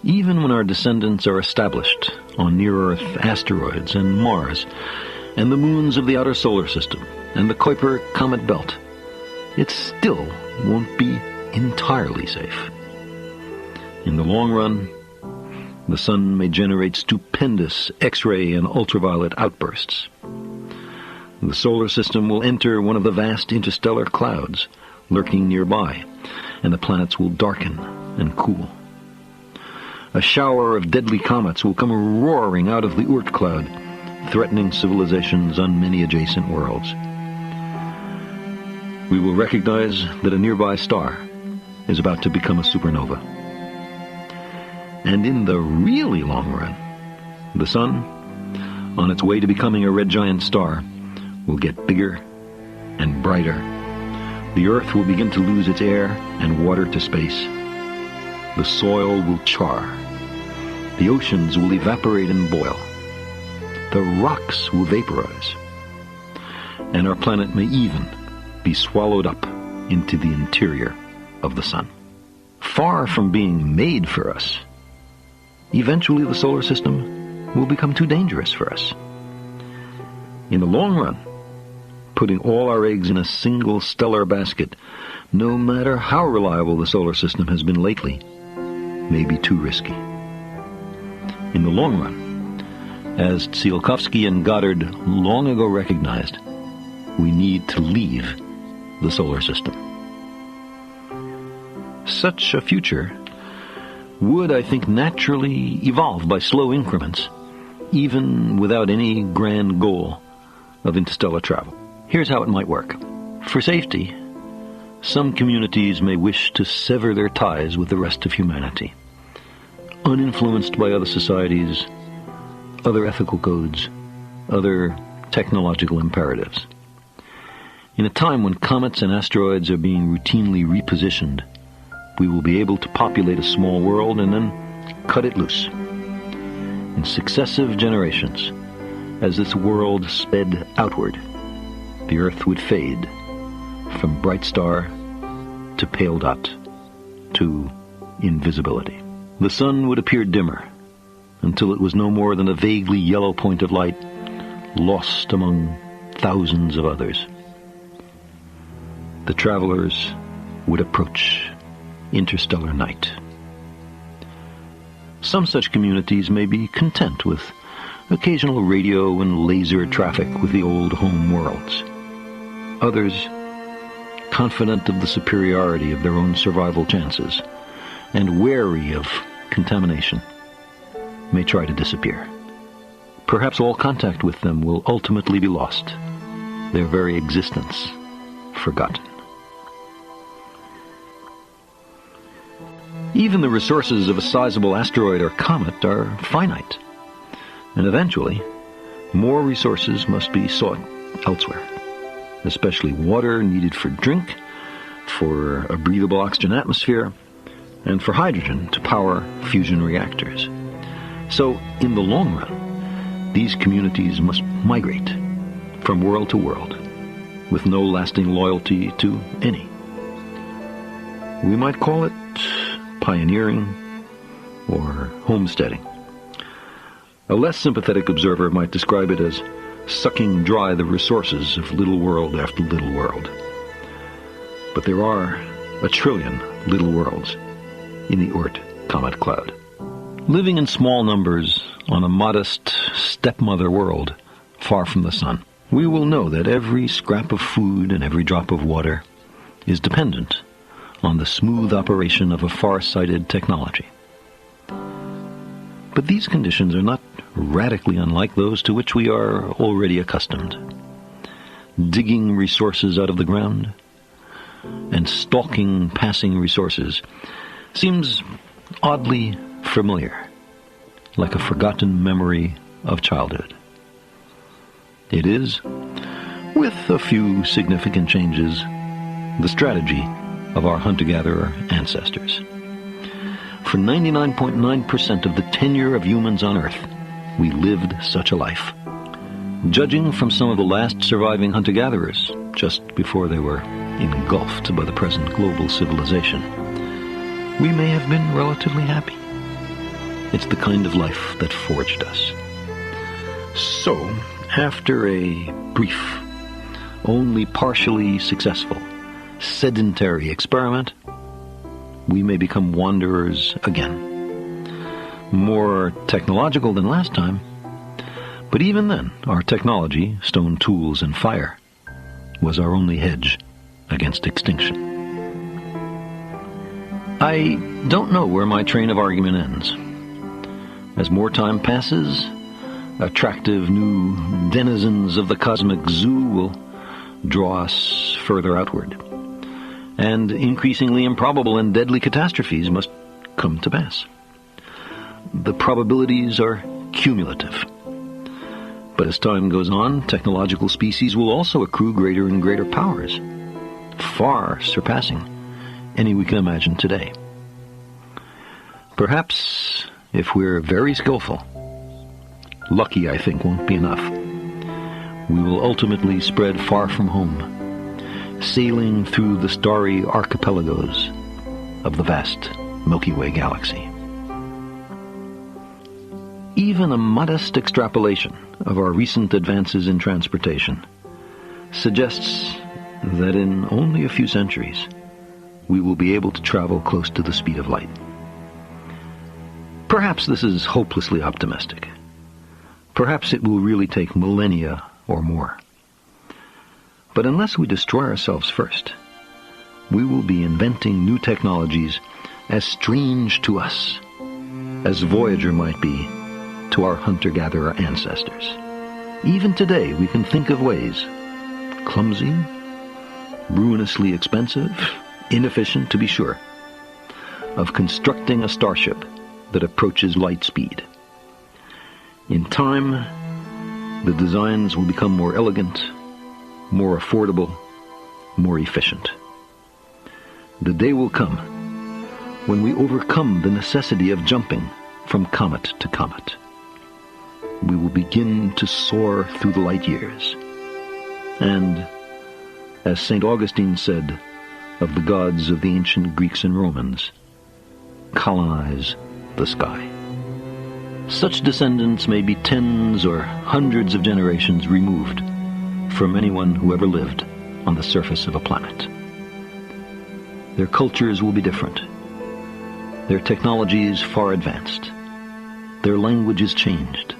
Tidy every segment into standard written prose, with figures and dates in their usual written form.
Even when our descendants are established on near-Earth asteroids and Mars, and the moons of the outer solar system, and the Kuiper Comet Belt, it still won't be entirely safe. In the long run, the sun may generate stupendous X-ray and ultraviolet outbursts. The solar system will enter one of the vast interstellar clouds lurking nearby, and the planets will darken and cool. A shower of deadly comets will come roaring out of the Oort cloud, threatening civilizations on many adjacent worlds. We will recognize that a nearby star is about to become a supernova. And in the really long run, the sun, on its way to becoming a red giant star, will get bigger and brighter. The Earth will begin to lose its air and water to space. The soil will char. The oceans will evaporate and boil. The rocks will vaporize. And our planet may even be swallowed up into the interior of the sun. Far from being made for us, eventually the solar system will become too dangerous for us. In the long run, putting all our eggs in a single stellar basket, no matter how reliable the solar system has been lately, may be too risky. In the long run, as Tsiolkovsky and Goddard long ago recognized, we need to leave the solar system. Such a future would, I think, naturally evolve by slow increments, even without any grand goal of interstellar travel. Here's how it might work. For safety, some communities may wish to sever their ties with the rest of humanity, uninfluenced by other societies, other ethical codes, other technological imperatives. In a time when comets and asteroids are being routinely repositioned, we will be able to populate a small world and then cut it loose. In successive generations, as this world sped outward, the Earth would fade from bright star to pale dot to invisibility. The sun would appear dimmer until it was no more than a vaguely yellow point of light lost among thousands of others. The travelers would approach interstellar night. Some such communities may be content with occasional radio and laser traffic with the old home worlds. Others, confident of the superiority of their own survival chances and wary of contamination, may try to disappear. Perhaps all contact with them will ultimately be lost, their very existence forgotten. Even the resources of a sizable asteroid or comet are finite, and eventually more resources must be sought elsewhere, especially water needed for drink, for a breathable oxygen atmosphere, and for hydrogen to power fusion reactors. So, in the long run, these communities must migrate from world to world with no lasting loyalty to any. We might call it pioneering or homesteading. A less sympathetic observer might describe it as sucking dry the resources of little world after little world. But there are 1 trillion little worlds in the Oort comet cloud. Living in small numbers on a modest stepmother world far from the sun, we will know that every scrap of food and every drop of water is dependent on the smooth operation of a far-sighted technology. But these conditions are not radically unlike those to which we are already accustomed. Digging resources out of the ground and stalking passing resources seems oddly familiar, like a forgotten memory of childhood. It is, with a few significant changes, the strategy of our hunter-gatherer ancestors. For 99.9% of the tenure of humans on Earth, we lived such a life. Judging from some of the last surviving hunter-gatherers, just before they were engulfed by the present global civilization, we may have been relatively happy. It's the kind of life that forged us. So, after a brief, only partially successful, sedentary experiment, we may become wanderers again. More technological than last time, but even then, our technology, stone tools and fire, was our only hedge against extinction. I don't know where my train of argument ends. As more time passes, attractive new denizens of the cosmic zoo will draw us further outward, and increasingly improbable and deadly catastrophes must come to pass. The probabilities are cumulative. But as time goes on, technological species will also accrue greater and greater powers, far surpassing any we can imagine today. Perhaps, if we're very skillful, lucky I think won't be enough, we will ultimately spread far from home, sailing through the starry archipelagos of the vast Milky Way galaxy. Even a modest extrapolation of our recent advances in transportation suggests that in only a few centuries we will be able to travel close to the speed of light. Perhaps this is hopelessly optimistic. Perhaps it will really take millennia or more. But unless we destroy ourselves first, we will be inventing new technologies as strange to us as Voyager might be to our hunter-gatherer ancestors. Even today, we can think of ways, clumsy, ruinously expensive, inefficient to be sure, of constructing a starship that approaches light speed. In time, the designs will become more elegant, more affordable, more efficient. The day will come when we overcome the necessity of jumping from comet to comet. We will begin to soar through the light years. And, as St. Augustine said of the gods of the ancient Greeks and Romans, colonize the sky. Such descendants may be tens or hundreds of generations removed from anyone who ever lived on the surface of a planet. Their cultures will be different. Their technologies far advanced. Their languages changed.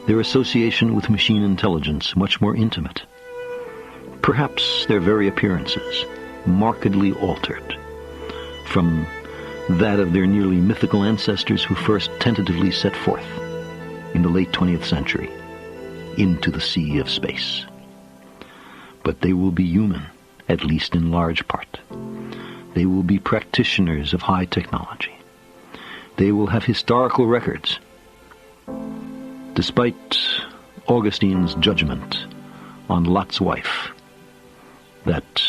Their association with machine intelligence much more intimate. Perhaps their very appearances markedly altered from that of their nearly mythical ancestors who first tentatively set forth in the late 20th century into the sea of space. But they will be human, at least in large part. They will be practitioners of high technology. They will have historical records. Despite Augustine's judgment on Lot's wife, that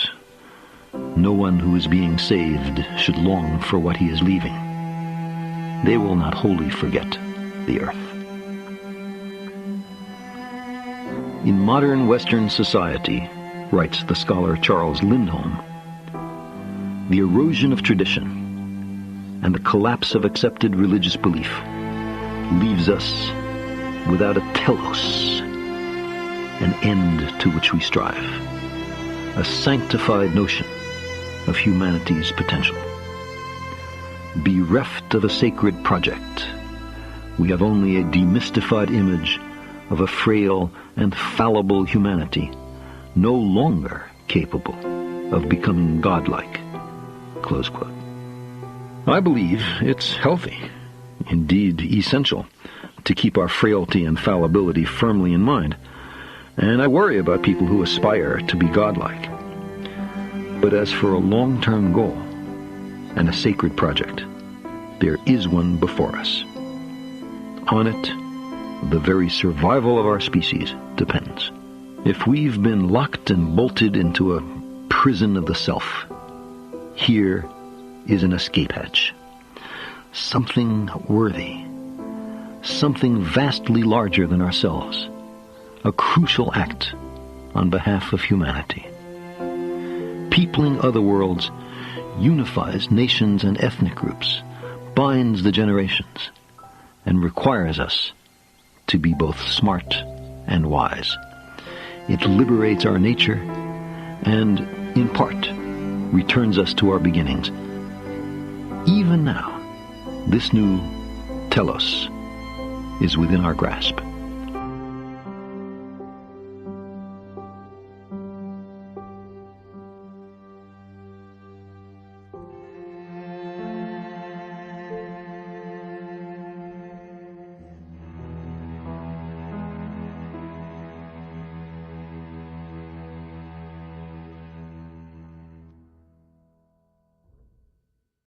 no one who is being saved should long for what he is leaving, they will not wholly forget the earth. In modern Western society, writes the scholar Charles Lindholm, the erosion of tradition and the collapse of accepted religious belief leaves us without a telos, an end to which we strive, a sanctified notion of humanity's potential. Bereft of a sacred project, we have only a demystified image of a frail and fallible humanity, no longer capable of becoming godlike. Close quote. I believe it's healthy, indeed essential, to keep our frailty and fallibility firmly in mind, and I worry about people who aspire to be godlike. But as for a long-term goal and a sacred project, there is one before us. On it, the very survival of our species depends. If we've been locked and bolted into a prison of the self, here is an escape hatch. Something worthy, something vastly larger than ourselves, a crucial act on behalf of humanity. Peopling other worlds unifies nations and ethnic groups, binds the generations, and requires us to be both smart and wise. It liberates our nature and, in part, returns us to our beginnings. Even now, this new Telos is within our grasp.